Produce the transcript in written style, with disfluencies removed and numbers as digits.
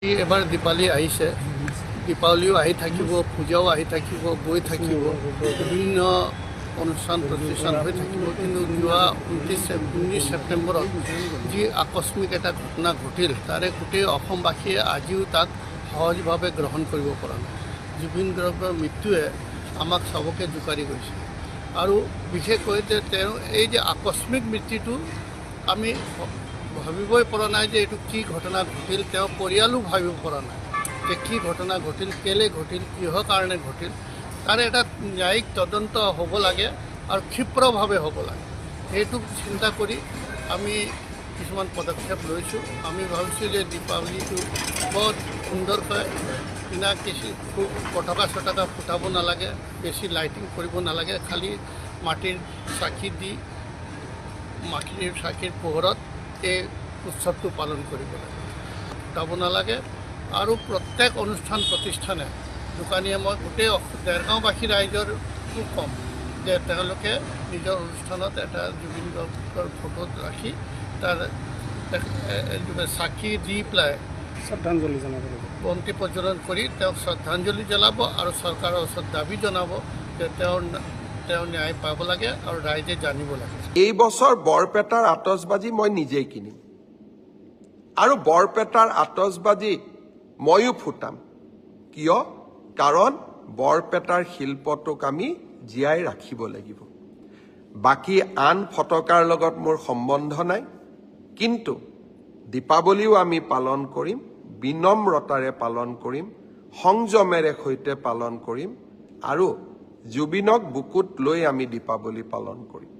এবাৰ দীপাৱলী আহিছে, দীপাৱলীও আহি থাকিব, পূজাও আহি থাকিব, গৈ থাকিব, বিভিন্ন অনুষ্ঠান প্ৰতিষ্ঠান হৈ থাকিব। কিন্তু যোৱা 19 ছেপ্টেম্বৰত যি আকস্মিক এটা ঘটনা ঘটিল, তাৰে গোটেই অসমবাসীয়ে আজিও তাক সহজভাৱে গ্ৰহণ কৰিব পৰা নাই। জুবিন গাৰ্গৰ মৃত্যুৱে আমাক চবকে জোকাৰি গৈছে আৰু বিশেষকৈ তেওঁ এই যে আকস্মিক মৃত্যুটো আমি ভাবিবই পৰা নাই যে এইটো কি ঘটনা ঘটিল। তেওঁ পৰিয়ালো ভাবিব পৰা নাই যে কি ঘটনা ঘটিল, কেলে ঘটিল, কিহৰ কাৰণে ঘটিল। তাৰ এটা ন্যায়িক তদন্ত হ'ব লাগে আৰু ক্ষিপ্ৰভাৱে হ'ব লাগে। সেইটো চিন্তা কৰি আমি কিছুমান পদক্ষেপ লৈছোঁ। আমি ভাবিছোঁ যে দীপাৱলীটো বৰ সুন্দৰকৈ কিনা খুব পটকা চটকা ফুটাব নালাগে, বেছি লাইটিং কৰিব নালাগে, খালি মাটিৰ চাকিৰ পোহৰত এই উৎসৱটো পালন কৰিব লাগে, ফুটাব নালাগে। আৰু প্ৰত্যেক অনুষ্ঠান প্ৰতিষ্ঠানে দোকানীয়ে মই গোটেই দেৰগাঁওবাসী ৰাইজৰটো ক'ম যে তেওঁলোকে নিজৰ অনুষ্ঠানত এটা জুবিন গাৰ্গৰ ফটো ৰাখি তাৰ চাকি দি পেলাই শ্ৰদ্ধাঞ্জলি জনাব লাগিব, বন্তি প্ৰজ্বলন কৰি তেওঁক শ্ৰদ্ধাঞ্জলি জ্বলাব আৰু চৰকাৰৰ ওচৰত দাবী জনাব যে তেওঁ ন্যায় পাব লাগে আৰু ৰাইজে জানিব লাগে। এই বছৰ বৰপেটাৰ আতচবাজি মই নিজেই কিনিম আৰু বৰপেটাৰ আতচবাজি ময়ো ফুটাম। কিয়? কাৰণ বৰপেটাৰ শিল্পটোক আমি জীয়াই ৰাখিব লাগিব। বাকী আন ফটকাৰ লগত মোৰ সম্বন্ধ নাই, কিন্তু দীপাৱলীও আমি পালন কৰিম, বিনম্ৰতাৰে পালন কৰিম, সংযমেৰে সৈতে পালন কৰিম আৰু জুবিনক বুকুত লৈ আমি দীপাৱলী পালন কৰিম।